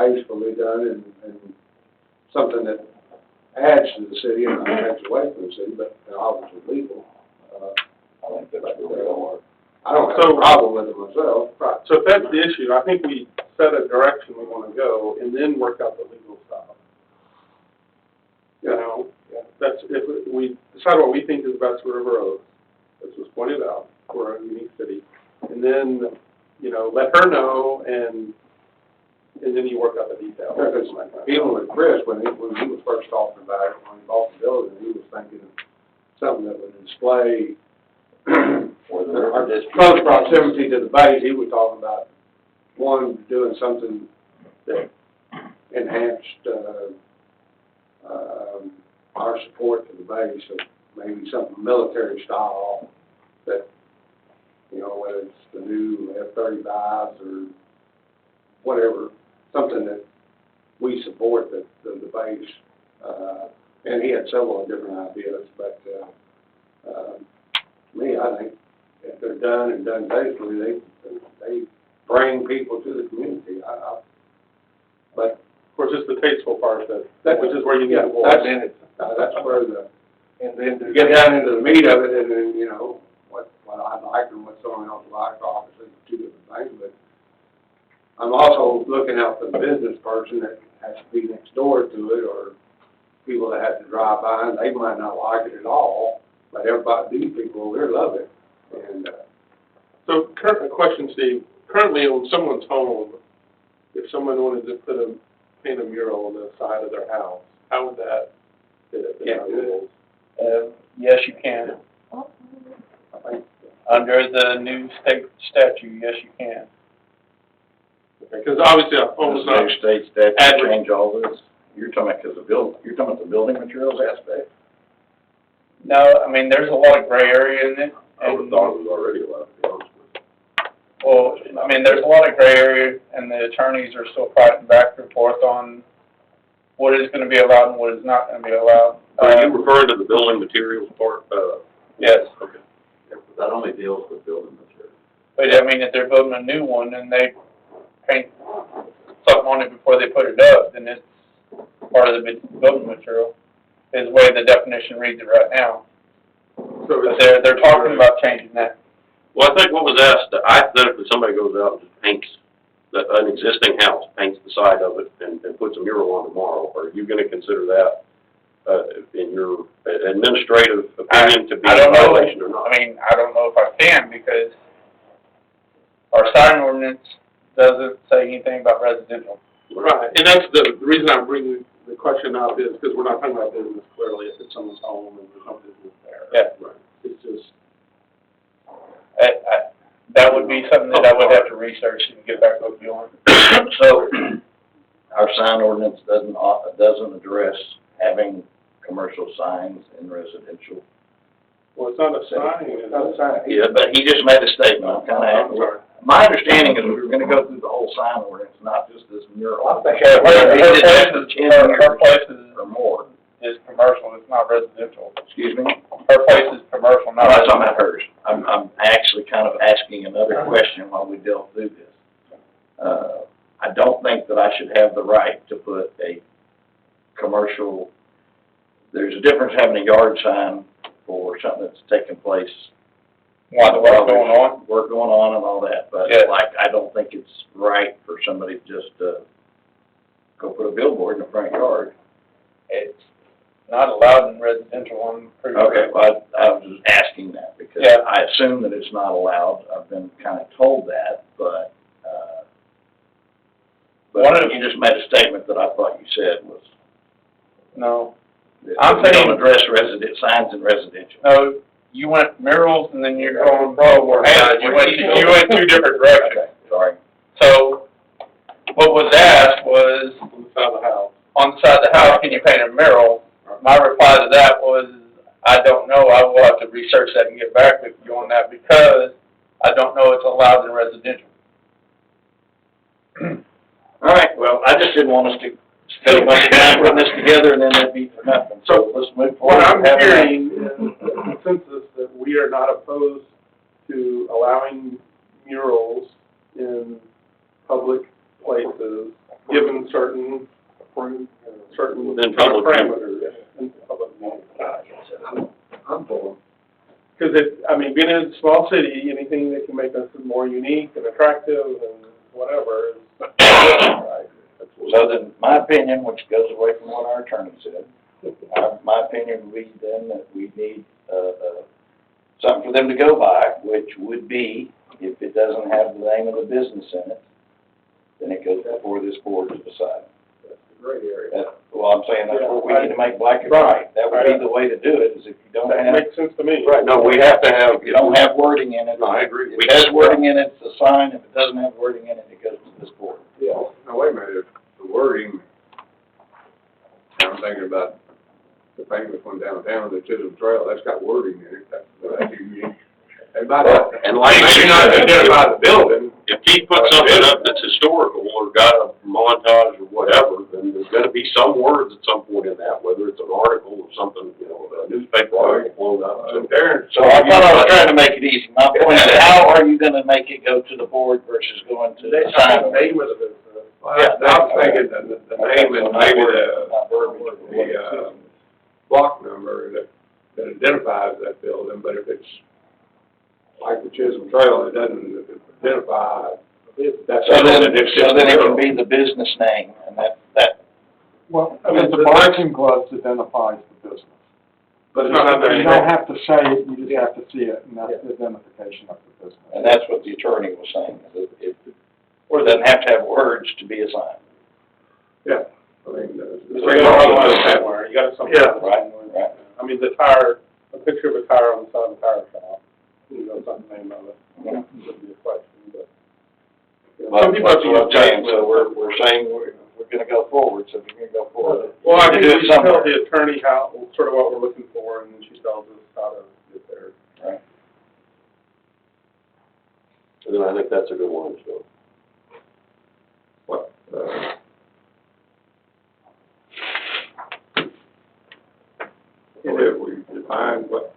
tastefully done and something that adds to the city and not takes away from the city, but obviously legal. I think that's really hard. I don't have a problem with it myself. Right, so if that's the issue, I think we set a direction we want to go and then work out the legal stuff. You know, that's, if we decide what we think is best for River Oaks, as was pointed out, we're a unique city, and then, you know, let her know, and then you work out the details. Even with Chris, when he was first talking about it, when he bought the building, he was thinking of something that would display our close proximity to the base. He was talking about, one, doing something that enhanced our support to the base, so maybe something military style that, you know, whether it's the new F-35s or whatever, something that we support the base. And he had several different ideas, but me, I think if they're done and done safely, they bring people to the community. But of course, it's the tasteful part which is where you get the voice. That's where and then to get down into the meat of it, and then, you know, what I like and what someone else likes, obviously two different things, but I'm also looking out for the business person that has to be next door to it, or people that have to drive by, and they might not like it at all, but everybody, these people over here love it. And so, current question, Steve. Currently, on someone's home, if someone wanted to paint a mural on the side of their house, how would that fit in our rules? Yes, you can. Under the new state statute, yes, you can. Because obviously, a home is not Does the new state statute change all this? You're talking about you're talking about the building materials aspect? No, I mean, there's a lot of gray area in it. I would have thought it was already allowed, to be honest with you. Well, I mean, there's a lot of gray area, and the attorneys are still fighting back and forth on what is going to be allowed and what is not going to be allowed. Are you referring to the building materials part? Yes. Okay. Yeah, but that only deals with building materials. But, I mean, if they're building a new one and they paint something on it before they put it up, then it's part of the building material, is the way the definition reads it right now. So But they're talking about changing that. Well, I think what was asked, hypothetically, somebody goes out and just paints an existing house, paints the side of it, and puts a mural on tomorrow. Are you going to consider that in your administrative opinion to be a violation or not? I mean, I don't know if I can, because our sign ordinance doesn't say anything about residential. right, and that's the reason I'm bringing the question up is because we're not talking about business clearly. If it's someone's home and there's no business there. Yeah. Right. It's just. That would be something that I would have to research and get back with you on. So, our sign ordinance doesn't address having commercial signs in residential. Well, it's not a sign. It's not a sign. Yeah, but he just made a statement, I'm I'm sorry. my understanding is we were gonna go through the whole sign ordinance, not just this mural. Her place is Or more. commercial, it's not residential. Excuse me? Her place is commercial, No, not that's talking residential. about hers. I'm actually kind of asking another question while we delve through this. I don't think that I should have the right to put a commercial, there's a difference having a yard sign for something that's taking place. While the work's going on? Work going on and all that, but Yeah. like, I don't think it's right for somebody to just, go put a billboard in the front yard. It's not allowed in residential, I'm pretty sure. Okay, well, I was just asking that because Yeah. I assume that it's not allowed. I've been kind of told that, but you just made a statement that I thought you said was. No. that I'm we don't saying- address signs in residential. No, you went murals and then you're going, Hey, you went two different directions. Okay, sorry. So, what was asked was, On the side of the house. on the side of the house, can you paint a mural? My reply to that was, I don't know, I will have to research that and get back with you on that, because I don't know it's allowed in residential. All right, well, I just didn't want us to spend a bunch of time putting this together and then it'd be for nothing. So let's move forward. What I'm hearing is a consensus that we are not opposed to allowing murals in public places given certain approved, certain Then kind of public view. parameters. And public view. I'm for them. Because being in a small city, anything that can make us more unique and attractive and whatever is, right? So then, my opinion, which goes away from what our attorney said, my opinion would be then that we need, something for them to go by, which would be, if it doesn't have the name of the business in it, then it goes before this board to decide. Great area. Well, I'm saying that's what we need to make black and white. That would be the way to do it, is if you don't That have, makes sense to me. Right, no, we have to have. if you don't have wording in it. No, I agree. If it has wording in it, it's a sign. If it doesn't have wording in it, it goes to this board. Yeah. Now, wait a minute, if the wording, I'm thinking about the famous one downtown, the Chisholm Trail, that's got wording in it, that's unique. And by that, And like, maybe not identify the building. if he puts something up that's historical or got a montage or whatever, then there's gonna be some words at some point in that, whether it's an article or something, a newspaper article blown up. So I thought I was trying to make it easy. My point is, how are you gonna make it go to the board versus going to the sign? Name of the business. Well, I was thinking the name and maybe the block number that identifies that building, but if it's like the Chisholm Trail, it doesn't identify, that's. So then it can be the business name, and that, Well, the boxing gloves identifies the business. But it's not You don't have to say it, you just have to see it, and that's the identification of the business. and that's what the attorney was saying, that it doesn't have to have words to be a sign. Yeah, I mean, You gotta somewhere, you gotta somewhere. Yeah. Right. A picture of a tire on the side of a tire shop, something name of it, Mhm. would be a question, but. Well, Some people that's have what I'm to saying, use so we're saying we're gonna go forward, so if you're gonna go forward. Well, I you think need to we do it should tell somewhere. the attorney how, sort of what we're looking for, and then she tells us how to get there. Right. And then I think that's a good one, so. what, if we define what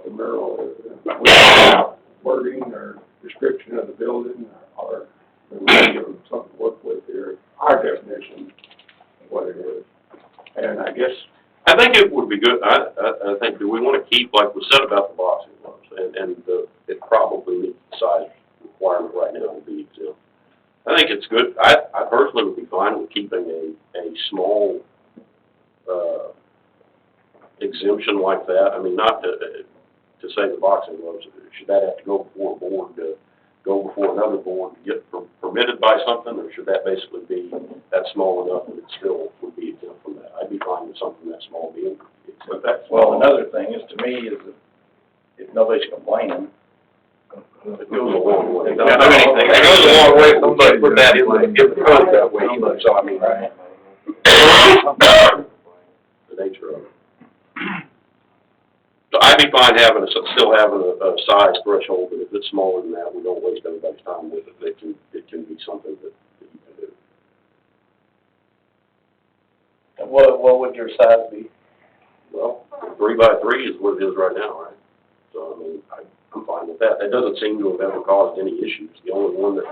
the mural is, without wording or description of the building, or we give them something to work with here, our definition of what it is. And I guess, I think it would be good, I think, do we wanna keep, like we said about the boxing gloves, and it probably meets the size requirement right now to be exempt. I think it's good, I personally would be fine with keeping a small, exemption like that. I mean, not to say the boxing gloves, should that have to go before a board, go before another board to get permitted by something, or should that basically be that small enough that it still would be exempt from that? I'd be fine with something that small being exempt. but that's. Well, another thing is, to me, is that if nobody's complaining, It goes a long way. It don't do anything. It goes a long way, somebody put that in the code that way, so I mean, right? the nature of it. So I'd be fine still having a size threshold, but if it's smaller than that, we don't waste everybody's time with it. It can be something that you can do. And what would your size be? Well, 3 by 3 is what it is right now, right? So, I mean, I'm fine with that. That doesn't seem to have ever caused any issues. The only one that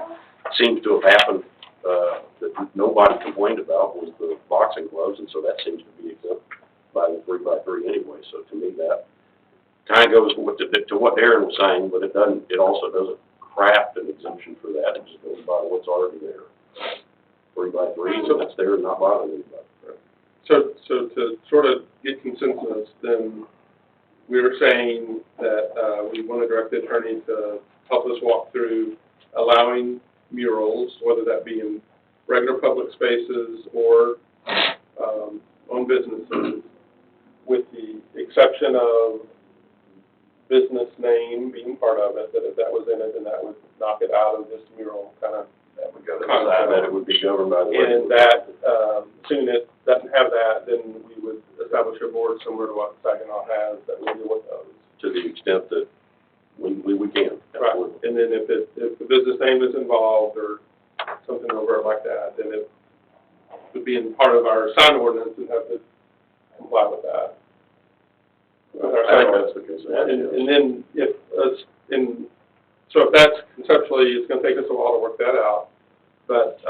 seems to have happened, that nobody complained about was the boxing gloves, and so that seems to be exempt by the 3 by 3 anyway. So to me, that kind of goes to what Darren was saying, but it also doesn't craft an exemption for that. It just goes by what's already there. 3 by 3, so that's there and not bothering anybody. So to sort of get consensus, then we were saying that, we want to direct the attorney to help us walk through allowing murals, whether that be in regular public spaces or, on businesses, with the exception of business name being part of it, that if that was in it, then that would knock it out of this mural kind of. That would go to the side, that it would be governed by the. And that, assuming it doesn't have that, then we would establish a board similar to what Saginaw has that will deal with those. To the extent that we can. Right, and then if the business name is involved or something over it like that, then it would be in part of our sign ordinance and have to comply with that. With our I think sign that's the case. And then so if that's conceptually, it's gonna take us a while to work that out, but,